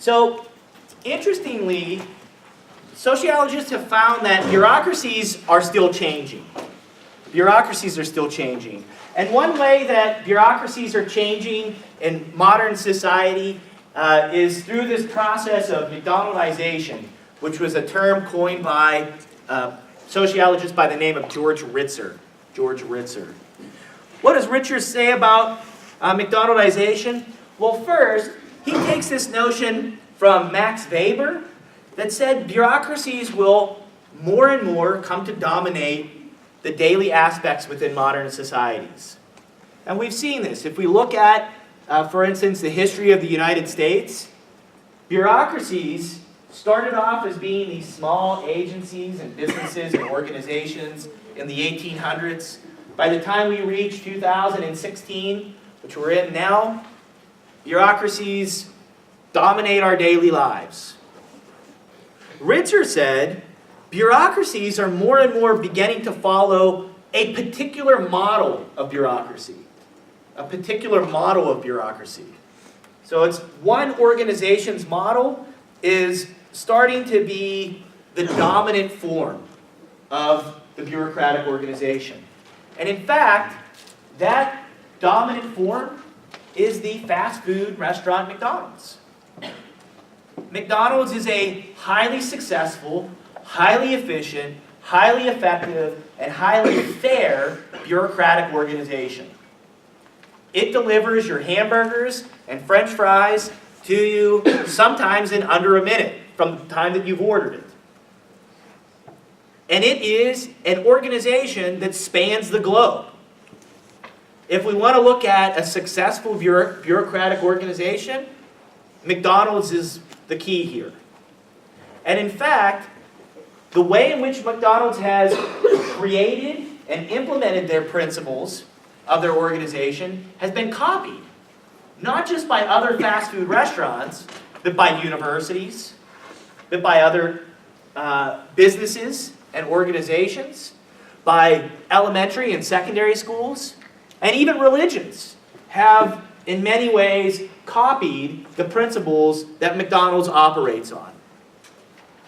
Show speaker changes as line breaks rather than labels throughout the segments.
So, interestingly, sociologists have found that bureaucracies are still changing. Bureaucracies are still changing. And one way that bureaucracies are changing in modern society is through this process of McDonaldization, which was a term coined by sociologists by the name of George Ritzer. George Ritzer. What does Ritzer say about McDonaldization? Well, first, he takes this notion from Max Weber that said bureaucracies will more and more come to dominate the daily aspects within modern societies. And we've seen this. If we look at, for instance, the history of the United States, bureaucracies started off as being these small agencies and businesses and organizations in the 1800s. By the time we reach 2016, which we're in now, bureaucracies dominate our daily lives. Ritzer said, bureaucracies are more and more beginning to follow a particular model of bureaucracy. A particular model of bureaucracy. So it's one organization's model is starting to be the dominant form of the bureaucratic organization. And in fact, that dominant form is the fast food restaurant McDonald's. McDonald's is a highly successful, highly efficient, highly effective, and highly fair bureaucratic organization. It delivers your hamburgers and French fries to you sometimes in under a minute from the time that you've ordered it. And it is an organization that spans the globe. If we want to look at a successful bureaucratic organization, McDonald's is the key here. And in fact, the way in which McDonald's has created and implemented their principles of their organization has been copied, not just by other fast food restaurants, but by universities, but by other businesses and organizations, by elementary and secondary schools, and even religions have in many ways copied the principles that McDonald's operates on.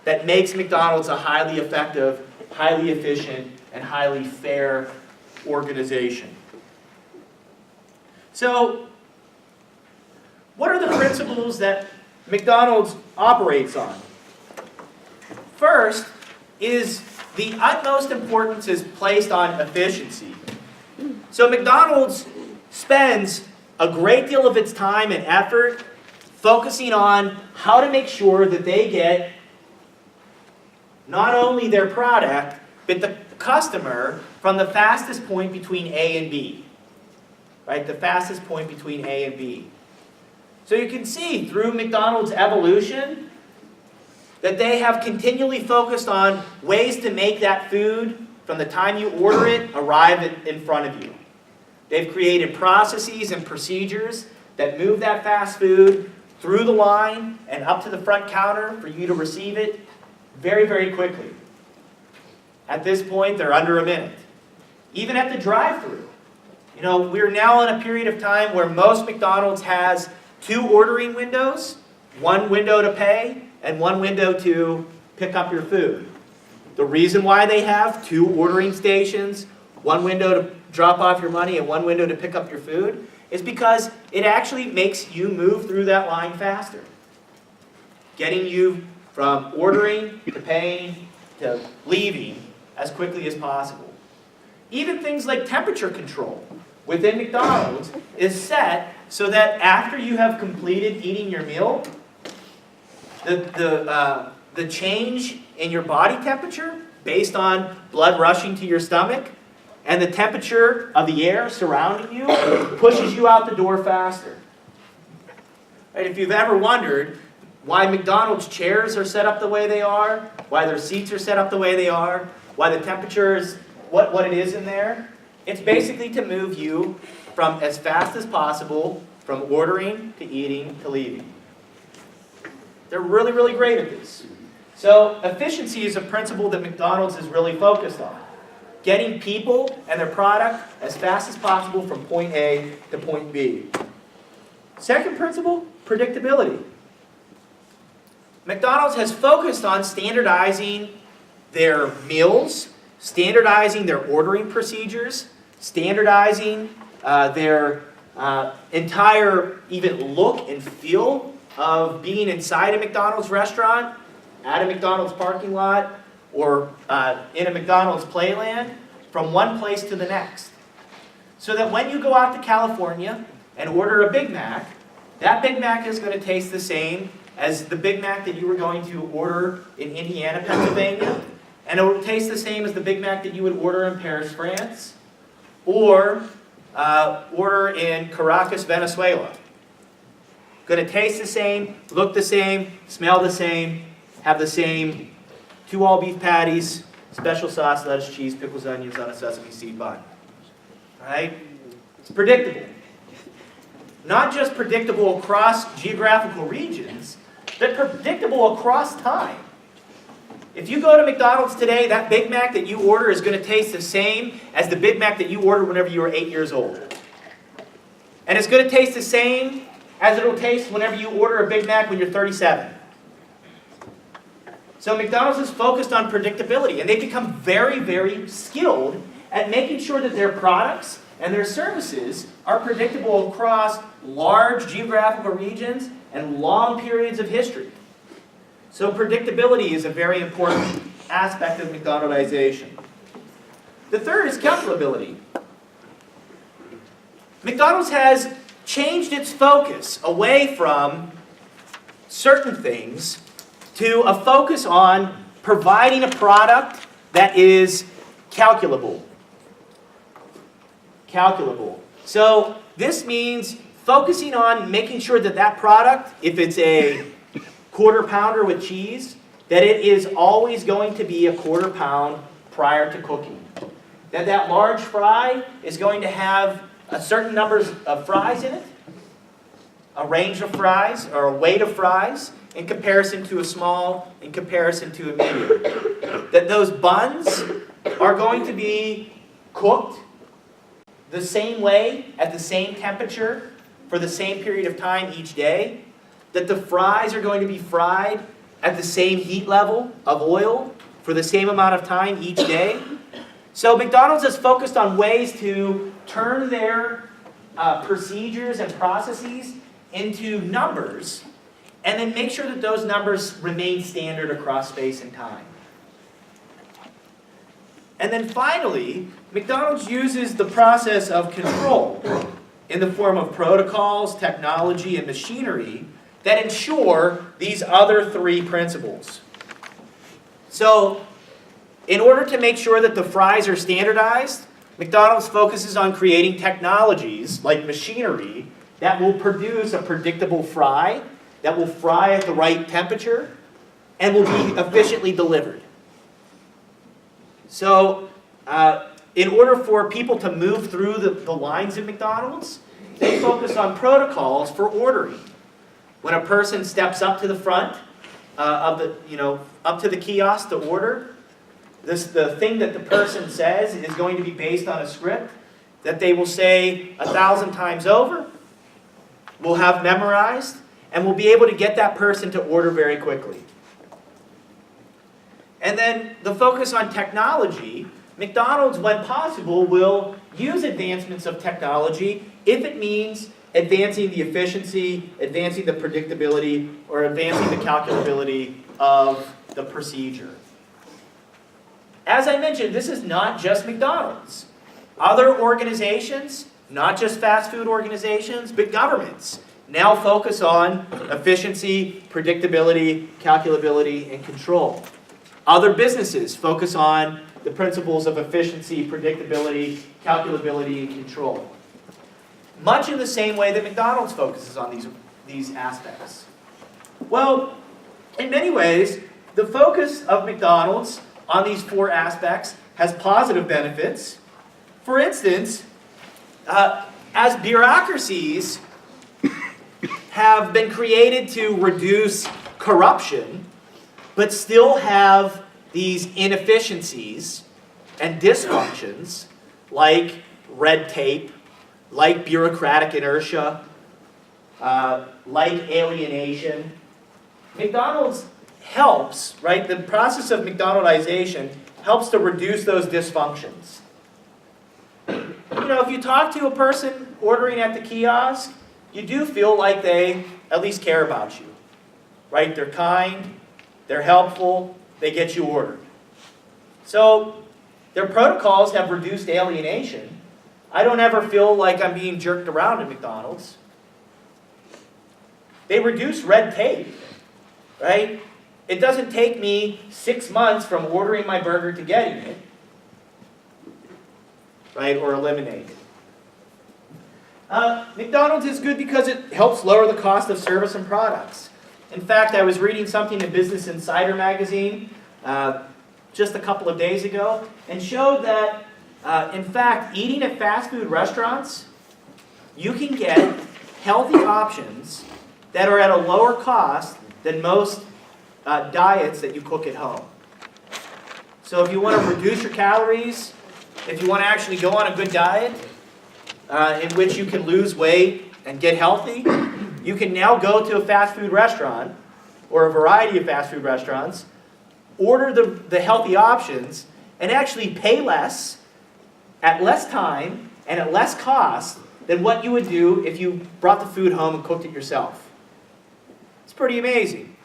That makes McDonald's a highly effective, highly efficient, and highly fair organization. So, what are the principles that McDonald's operates on? First is the utmost importance is placed on efficiency. So McDonald's spends a great deal of its time and effort focusing on how to make sure that they get not only their product, but the customer from the fastest point between A and B. Right? The fastest point between A and B. So you can see through McDonald's evolution that they have continually focused on ways to make that food from the time you order it arrive in front of you. They've created processes and procedures that move that fast food through the line and up to the front counter for you to receive it very, very quickly. At this point, they're under a minute. Even at the drive-thru. You know, we're now in a period of time where most McDonald's has 2 ordering windows, 1 window to pay, and 1 window to pick up your food. The reason why they have 2 ordering stations, 1 window to drop off your money and 1 window to pick up your food, is because it actually makes you move through that line faster. Getting you from ordering to paying to leaving as quickly as possible. Even things like temperature control within McDonald's is set so that after you have completed eating your meal, the change in your body temperature based on blood rushing to your stomach and the temperature of the air surrounding you pushes you out the door faster. Right? If you've ever wondered why McDonald's chairs are set up the way they are, why their seats are set up the way they are, why the temperature is what it is in there, it's basically to move you from as fast as possible from ordering to eating to leaving. They're really, really great at this. So efficiency is a principle that McDonald's is really focused on. Getting people and their product as fast as possible from point A to point B. Second principle, predictability. McDonald's has focused on standardizing their meals, standardizing their ordering procedures, standardizing their entire even look and feel of being inside a McDonald's restaurant, at a McDonald's parking lot, or in a McDonald's playland, from one place to the next. So that when you go out to California and order a Big Mac, that Big Mac is going to taste the same as the Big Mac that you were going to order in Indiana, Pennsylvania, and it will taste the same as the Big Mac that you would order in Paris, France, or order in Caracas, Venezuela. Going to taste the same, look the same, smell the same, have the same 2 all-beef patties, special sauce, lettuce, cheese, pickles, onions on a sesame seed bun. All right? It's predictable. Not just predictable across geographical regions, but predictable across time. If you go to McDonald's today, that Big Mac that you order is going to taste the same as the Big Mac that you ordered whenever you were 8 years old. And it's going to taste the same as it will taste whenever you order a Big Mac when you're 37. So McDonald's is focused on predictability, and they've become very, very skilled at making sure that their products and their services are predictable across large geographical regions and long periods of history. So predictability is a very important aspect of McDonaldization. The third is calculability. McDonald's has changed its focus away from certain things to a focus on providing a product that is calculable. Calculable. So this means focusing on making sure that that product, if it's a quarter pounder with cheese, that it is always going to be a quarter pound prior to cooking. That large fry is going to have a certain number of fries in it, a range of fries, or a weight of fries, in comparison to a small, in comparison to a medium. That those buns are going to be cooked the same way, at the same temperature, for the same period of time each day. That the fries are going to be fried at the same heat level of oil for the same amount of time each day. So McDonald's has focused on ways to turn their procedures and processes into numbers, and then make sure that those numbers remain standard across space and time. And then finally, McDonald's uses the process of control in the form of protocols, technology, and machinery that ensure these other 3 principles. So, in order to make sure that the fries are standardized, McDonald's focuses on creating technologies like machinery that will produce a predictable fry, that will fry at the right temperature, and will be efficiently delivered. So, in order for people to move through the lines at McDonald's, they focus on protocols for ordering. When a person steps up to the front up to the kiosk to order, the thing that the person says is going to be based on a script that they will say 1,000 times over, will have memorized, and will be able to get that person to order very quickly. And then the focus on technology, McDonald's, when possible, will use advancements of technology if it means advancing the efficiency, advancing the predictability, or advancing the calculability of the procedure. As I mentioned, this is not just McDonald's. Other organizations, not just fast food organizations, but governments, now focus on efficiency, predictability, calculability, and control. Other businesses focus on the principles of efficiency, predictability, calculability, and control. Much in the same way that McDonald's focuses on these aspects. Well, in many ways, the focus of McDonald's on these 4 aspects has positive benefits. For instance, as bureaucracies have been created to reduce corruption, but still have these inefficiencies and dysfunctions like red tape, like bureaucratic inertia, like alienation, McDonald's helps, right? The process of McDonaldization helps to reduce those dysfunctions. You know, if you talk to a person ordering at the kiosk, you do feel like they at least care about you, right? They're kind, they're helpful, they get you ordered. So their protocols have reduced alienation. I don't ever feel like I'm being jerked around at McDonald's. They reduce red tape, right? It doesn't take me 6 months from ordering my burger to getting it, right, or eliminate it. McDonald's is good because it helps lower the cost of service and products. In fact, I was reading something in Business Insider magazine just a couple of days ago and showed that, in fact, eating at fast food restaurants, you can get healthy options that are at a lower cost than most diets that you cook at home. So if you want to reduce your calories, if you want to actually go on a good diet in which you can lose weight and get healthy, you can now go to a fast food restaurant or a variety of fast food restaurants, order the healthy options, and actually pay less at less time and at less cost than what you would do if you brought the food home and cooked it yourself. It's pretty amazing,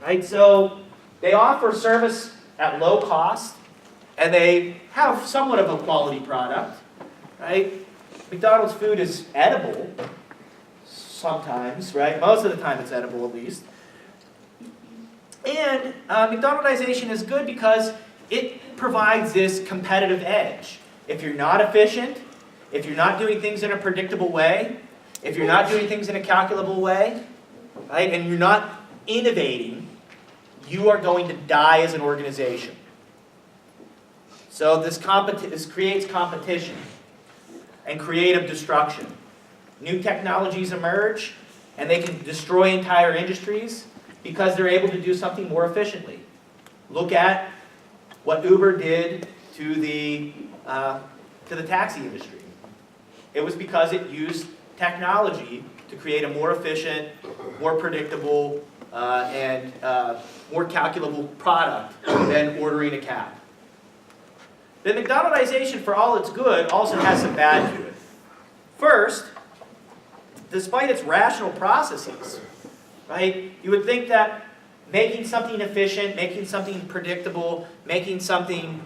right? So they offer service at low cost, and they have somewhat of a quality product, right? McDonald's food is edible sometimes, right? Most of the time it's edible at least. And McDonaldization is good because it provides this competitive edge. If you're not efficient, if you're not doing things in a predictable way, if you're not doing things in a calculable way, right, and you're not innovating, you are going to die as an organization. So this creates competition and creative destruction. New technologies emerge, and they can destroy entire industries because they're able to do something more efficiently. Look at what Uber did to the taxi industry. It was because it used technology to create a more efficient, more predictable, and more calculable product than ordering a cab. The McDonaldization, for all its good, also has some bad to it. First, despite its rational processes, right, you would think that making something efficient, making something predictable, making something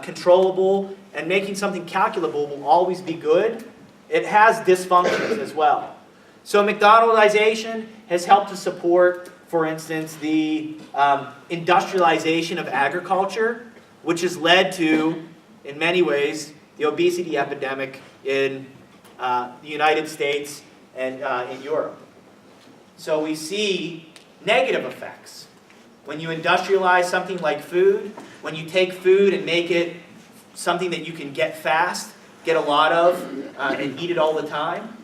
controllable, and making something calculable will always be good. It has dysfunctions as well. So McDonaldization has helped to support, for instance, the industrialization of agriculture, which has led to, in many ways, the obesity epidemic in the United States and in Europe. So we see negative effects. When you industrialize something like food, when you take food and make it something that you can get fast, get a lot of, and eat it all the time,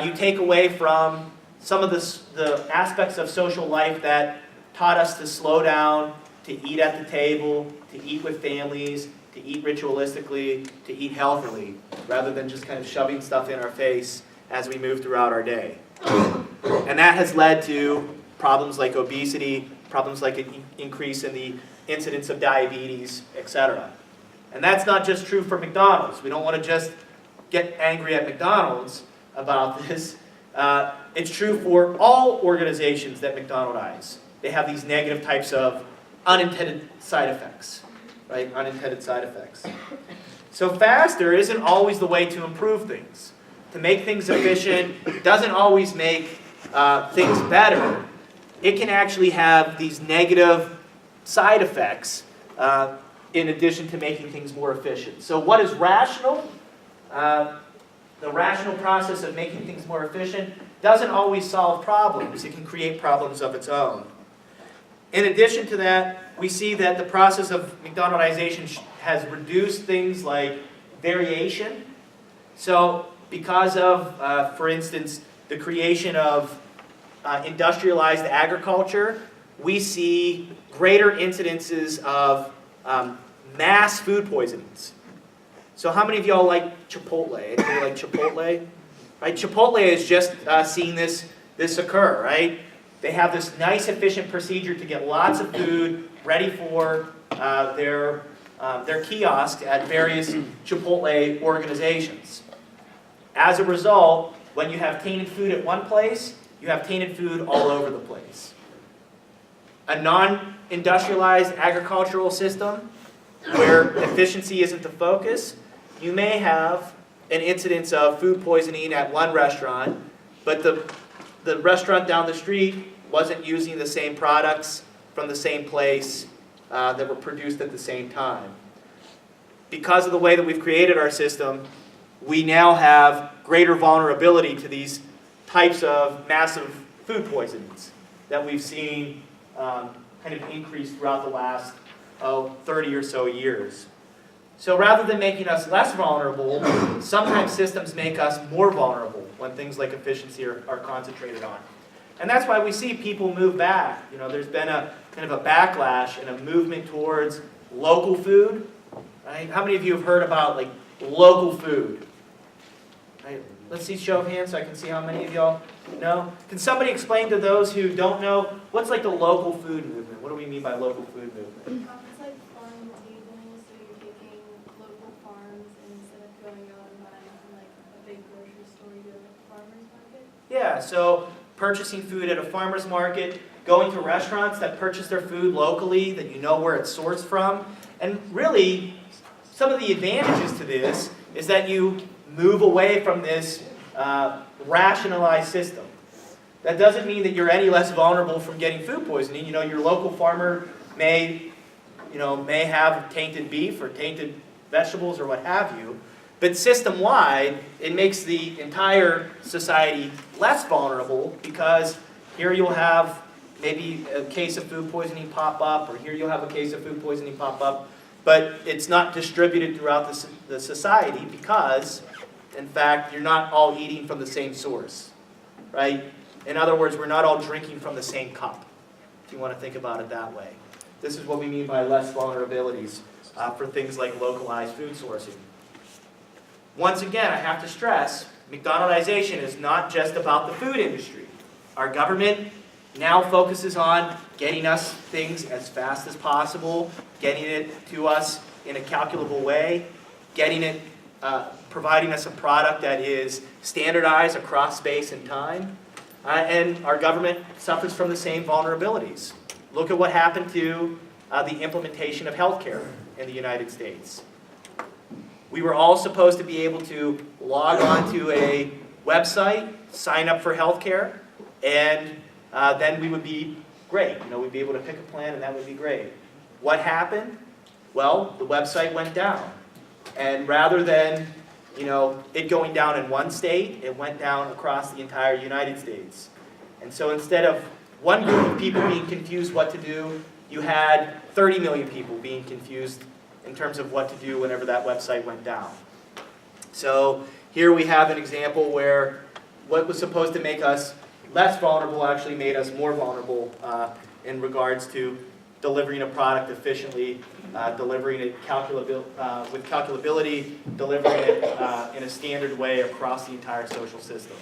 you take away from some of the aspects of social life that taught us to slow down, to eat at the table, to eat with families, to eat ritualistically, to eat healthily, rather than just kind of shoving stuff in our face as we move throughout our day. And that has led to problems like obesity, problems like an increase in the incidence of diabetes, etc. And that's not just true for McDonald's. We don't want to just get angry at McDonald's about this. It's true for all organizations that McDonaldize. They have these negative types of unintended side effects, right? Unintended side effects. So faster isn't always the way to improve things. To make things efficient doesn't always make things better. It can actually have these negative side effects in addition to making things more efficient. So what is rational? The rational process of making things more efficient doesn't always solve problems. It can create problems of its own. In addition to that, we see that the process of McDonaldization has reduced things like variation. So because of, for instance, the creation of industrialized agriculture, we see greater incidences of mass food poisonings. So how many of y'all like Chipotle? Anybody like Chipotle? Right? Chipotle has just seen this occur, right? They have this nice, efficient procedure to get lots of food ready for their kiosks at various Chipotle organizations. As a result, when you have tainted food at one place, you have tainted food all over the place. A non-industrialized agricultural system where efficiency isn't the focus, you may have an incidence of food poisoning at one restaurant, but the restaurant down the street wasn't using the same products from the same place that were produced at the same time. Because of the way that we've created our system, we now have greater vulnerability to these types of massive food poisonings that we've seen kind of increase throughout the last 30 or so years. So rather than making us less vulnerable, sometimes systems make us more vulnerable when things like efficiency are concentrated on. And that's why we see people move back. You know, there's been a kind of a backlash and a movement towards local food. Right? How many of you have heard about like local food? Right? Let's see show of hands so I can see how many of y'all know. Can somebody explain to those who don't know, what's like the local food movement? What do we mean by local food movement?
It's like farm labels, so you're taking local farms and instead of going out and buying from like a big grocery store, you go to a farmer's market.
Yeah, so purchasing food at a farmer's market, going to restaurants that purchase their food locally, that you know where it's sourced from. And really, some of the advantages to this is that you move away from this rationalized system. That doesn't mean that you're any less vulnerable from getting food poisoning. You know, your local farmer may have tainted beef or tainted vegetables or what have you. But system-wide, it makes the entire society less vulnerable because here you'll have maybe a case of food poisoning pop up, or here you'll have a case of food poisoning pop up, but it's not distributed throughout the society because, in fact, you're not all eating from the same source, right? In other words, we're not all drinking from the same cup, if you want to think about it that way. This is what we mean by less vulnerabilities for things like localized food sourcing. Once again, I have to stress, McDonaldization is not just about the food industry. Our government now focuses on getting us things as fast as possible, getting it to us in a calculable way, providing us a product that is standardized across space and time. And our government suffers from the same vulnerabilities. Look at what happened to the implementation of healthcare in the United States. We were all supposed to be able to log on to a website, sign up for healthcare, and then we would be great. You know, we'd be able to pick a plan and that would be great. What happened? Well, the website went down. And rather than, it going down in one state, it went down across the entire United States. And so instead of one group of people being confused what to do, you had 30 million people being confused in terms of what to do whenever that website went down. So here we have an example where what was supposed to make us less vulnerable actually made us more vulnerable in regards to delivering a product efficiently, delivering it with calculability, delivering it in a standard way across the entire social system.